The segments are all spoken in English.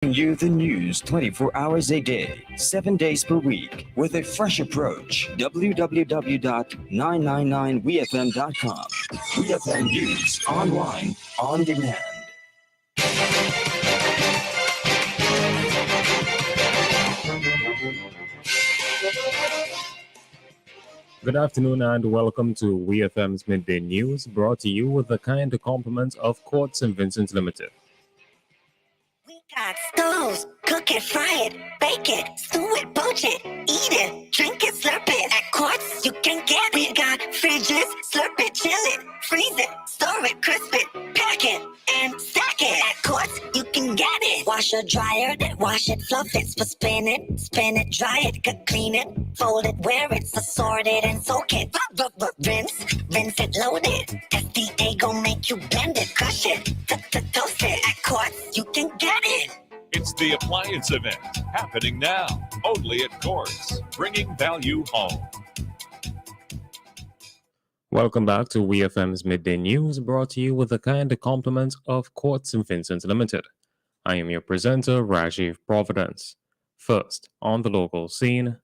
You the news 24 hours a day, 7 days per week, with a fresh approach. www.999wefm.com. WeFM News, online, on demand. Good afternoon and welcome to WEFM's Midday News, brought to you with the kind compliments of Court St. Vincent Limited. We got stoves, cook it, fry it, bake it, stew it, poach it, eat it, drink it, slurp it. At Quartz, you can get it. We got fridges, slurp it, chill it, freeze it, store it, crisp it, pack it, and stack it. At Quartz, you can get it. Wash or dryer it, wash it, fluff it, spin it, dry it, clean it, fold it, wear it, assort it, and soak it. Rinse it, load it. SDA gon' make you blend it, crush it, toast it. At Quartz, you can get it. It's the appliance event happening now, only at Courts, bringing value home. Welcome back to WEFM's Midday News, brought to you with the kind compliments of Court St. Vincent Limited. I am your presenter, Rajiv Providence. First, on the local scene,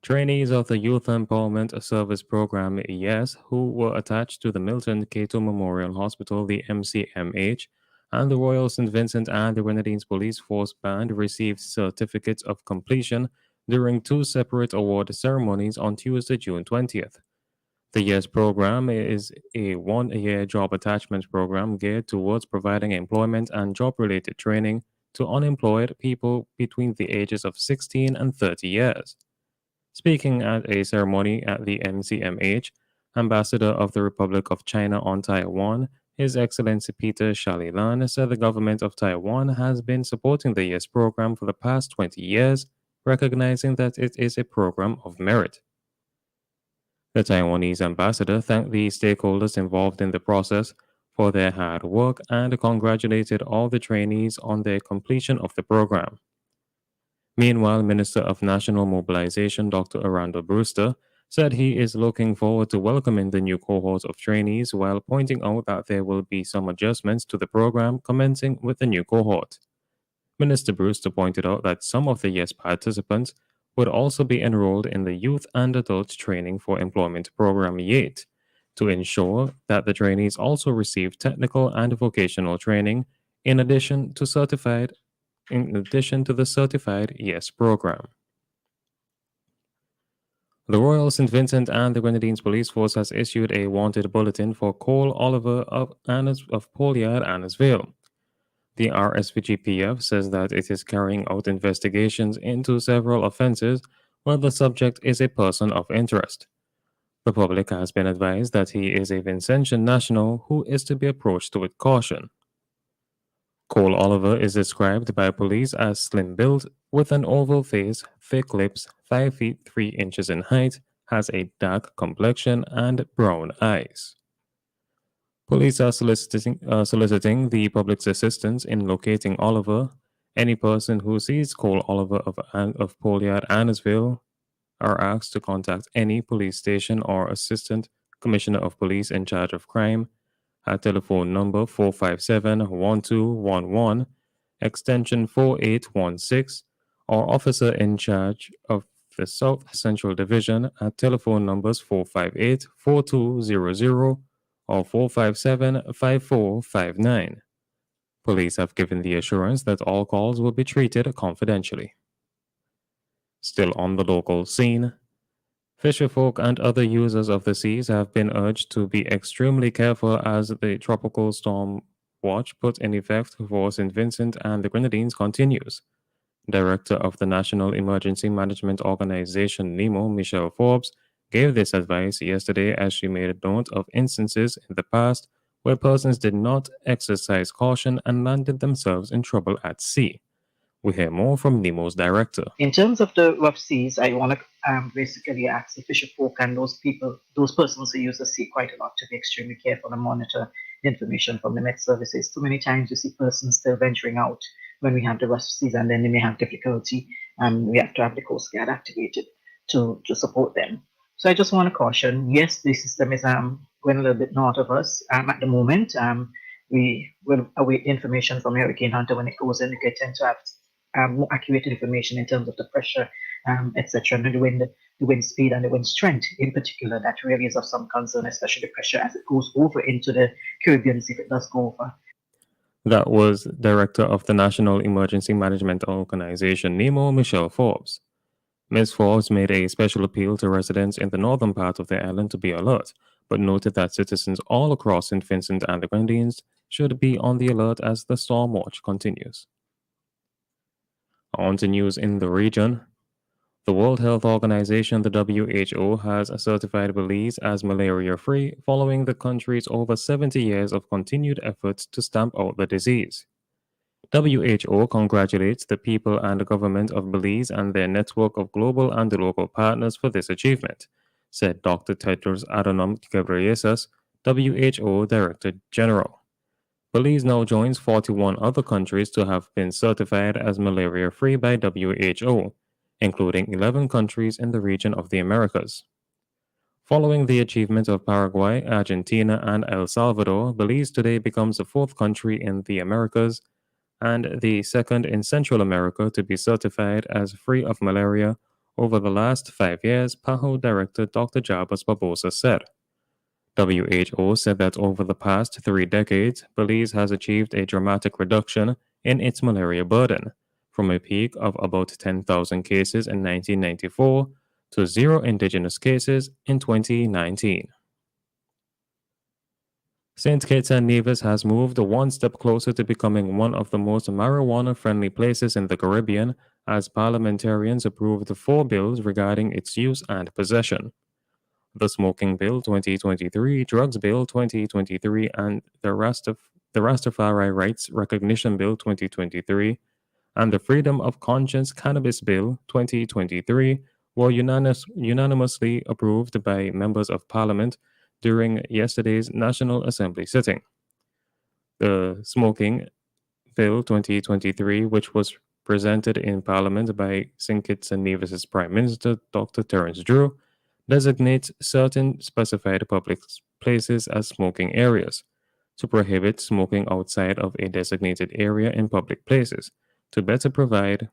trainees of the Youth Empowerment Service Program (YES), who were attached to the Milton Cato Memorial Hospital, the MCMH, and the Royal St. Vincent and the Grenadines Police Force Band received certificates of completion during two separate award ceremonies on Tuesday, June 20th. The YES program is a one-year job attachment program geared towards providing employment and job-related training to unemployed people between the ages of 16 and 30 years. Speaking at a ceremony at the MCMH, Ambassador of the Republic of China on Taiwan, His Excellency Peter Shalilan, said the government of Taiwan has been supporting the YES program for the past 20 years, recognizing that it is a program of merit. The Taiwanese ambassador thanked the stakeholders involved in the process for their hard work and congratulated all the trainees on their completion of the program. Meanwhile, Minister of National Mobilization Dr. Aranda Brewster said he is looking forward to welcoming the new cohort of trainees while pointing out that there will be some adjustments to the program commencing with the new cohort. Minister Brewster pointed out that some of the YES participants would also be enrolled in the Youth and Adult Training for Employment Program (YATE) to ensure that the trainees also receive technical and vocational training in addition to the certified YES program. The Royal St. Vincent and the Grenadines Police Force has issued a wanted bulletin for Cole Oliver of Polyard, Annisville. The RSVGPF says that it is carrying out investigations into several offenses where the subject is a person of interest. The public has been advised that he is a Vincentian national who is to be approached with caution. Cole Oliver is described by police as slim-built, with an oval face, thick lips, 5 feet 3 inches in height, has a dark complexion, and brown eyes. Police are soliciting the public's assistance in locating Oliver. Any person who sees Cole Oliver of Polyard, Annisville are asked to contact any police station or assistant commissioner of police in charge of crime at telephone number 457-1211, extension 4816, or officer in charge of the South Central Division at telephone numbers 458-4200 or 457-5459. Police have given the assurance that all calls will be treated confidentially. Still on the local scene, fisherfolk and other users of the seas have been urged to be extremely careful as the tropical storm watch put in effect for St. Vincent and the Grenadines continues. Director of the National Emergency Management Organization, NEMO, Michelle Forbes, gave this advice yesterday as she made a note of instances in the past where persons did not exercise caution and landed themselves in trouble at sea. We hear more from NEMO's director. In terms of the rough seas, I want to basically ask the fisher folk and those persons who use the sea quite a lot to be extremely careful and monitor the information from the Met Services. Too many times you see persons still venturing out when we have the rough seas, and then they may have difficulty, and we have to have the Coast Guard activated to support them. So I just want to caution, yes, the system is going a little bit north of us at the moment. We will await information from Hurricane Hunter when it goes in. We tend to have more accurate information in terms of the pressure, etc., and the wind speed and the wind strength in particular. That really is of some concern, especially the pressure as it goes over into the Caribbean, if it does go over. That was Director of the National Emergency Management Organization, NEMO, Michelle Forbes. Ms. Forbes made a special appeal to residents in the northern part of the island to be alert, but noted that citizens all across St. Vincent and the Grenadines should be on the alert as the storm watch continues. On to news in the region. The World Health Organization, the WHO, has certified Belize as malaria-free following the country's over 70 years of continued efforts to stamp out the disease. WHO congratulates the people and the government of Belize and their network of global and local partners for this achievement, said Dr. Tedros Adhanom Ghebreyesus, WHO Director General. Belize now joins 41 other countries to have been certified as malaria-free by WHO, including 11 countries in the region of the Americas. Following the achievement of Paraguay, Argentina, and El Salvador, Belize today becomes the fourth country in the Americas and the second in Central America to be certified as free of malaria over the last 5 years, PAHO Director Dr. Jabas Barbosa said. WHO said that over the past 3 decades, Belize has achieved a dramatic reduction in its malaria burden, from a peak of about 10,000 cases in 1994 to 0 indigenous cases in 2019. St. Kitts and Nevis has moved one step closer to becoming one of the most marijuana-friendly places in the Caribbean as parliamentarians approved 4 bills regarding its use and possession. The Smoking Bill 2023, Drugs Bill 2023, and the Rastafari Rights Recognition Bill 2023, and the Freedom of Conscience Cannabis Bill 2023 were unanimously approved by members of Parliament during yesterday's National Assembly sitting. The Smoking Bill 2023, which was presented in Parliament by St. Kitts and Nevis' Prime Minister Dr. Terence Drew, designates certain specified public places as smoking areas, to prohibit smoking outside of a designated area in public places, to better provide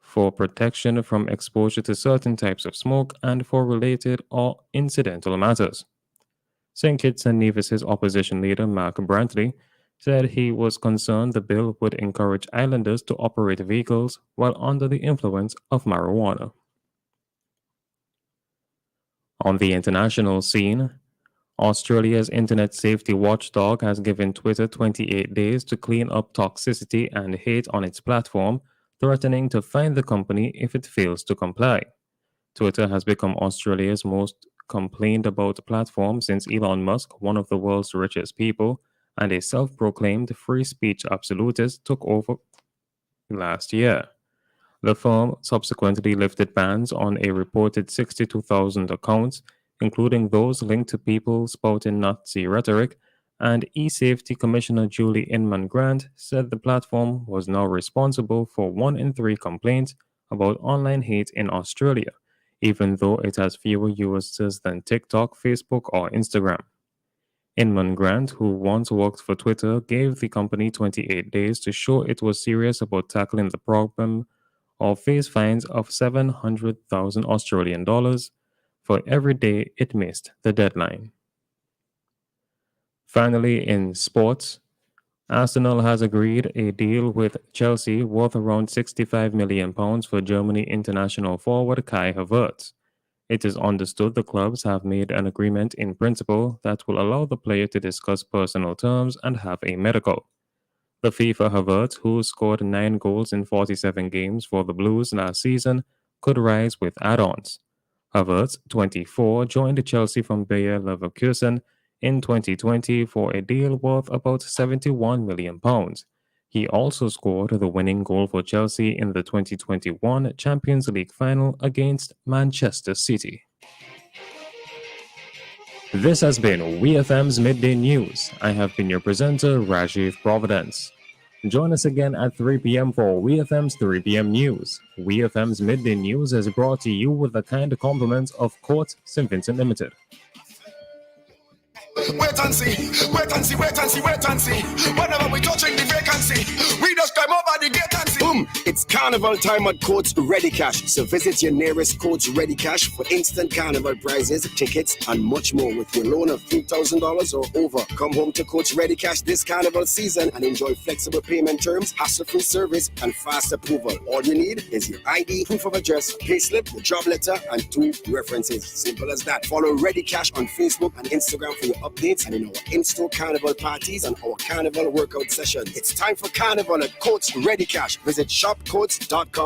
for protection from exposure to certain types of smoke and for related or incidental matters. St. Kitts and Nevis' opposition leader Mark Brantley said he was concerned the bill would encourage islanders to operate vehicles while under the influence of marijuana. On the international scene, Australia's internet safety watchdog has given Twitter 28 days to clean up toxicity and hate on its platform, threatening to fine the company if it fails to comply. Twitter has become Australia's most complained about platform since Elon Musk, one of the world's richest people and a self-proclaimed free speech absolutist, took over last year. The firm subsequently lifted bans on a reported 62,000 accounts, including those linked to people spouting Nazi rhetoric, and e-safety commissioner Julie Inman Grant said the platform was now responsible for 1 in 3 complaints about online hate in Australia, even though it has fewer users than TikTok, Facebook, or Instagram. Inman Grant, who once worked for Twitter, gave the company 28 days to show it was serious about tackling the problem or face fines of 700,000 Australian dollars for every day it missed the deadline. Finally, in sports, Arsenal has agreed a deal with Chelsea worth around £65 million for Germany international forward Kai Havertz. It is understood the clubs have made an agreement in principle that will allow the player to discuss personal terms and have a medical. The FIFA Havertz, who scored 9 goals in 47 games for the Blues last season, could rise with add-ons. Havertz, 24, joined Chelsea from Bayer Leverkusen in 2020 for a deal worth about £71 million. He also scored the winning goal for Chelsea in the 2021 Champions League final against Manchester City. This has been WEFM's Midday News. I have been your presenter, Rajiv Providence. Join us again at 3 p.m. for WEFM's 3 p.m. News. WEFM's Midday News is brought to you with the kind compliments of Court St. Vincent Limited. Wait and see, wait and see, wait and see, wait and see. Whenever we touching the vacancy, we just climb over the gate and see. Boom! It's carnival time at Courts Ready Cash. So visit your nearest Courts Ready Cash for instant carnival prizes, tickets, and much more. With your loan of $3,000 or over, come home to Courts Ready Cash this carnival season and enjoy flexible payment terms, hassle-free service, and fast approval. All you need is your ID, proof of address, payslip, your job letter, and 2 references. Simple as that. Follow Ready Cash on Facebook and Instagram for your updates and in our in-store carnival parties and our carnival workout session. It's time for carnival at Courts Ready Cash. Visit shopcourts.com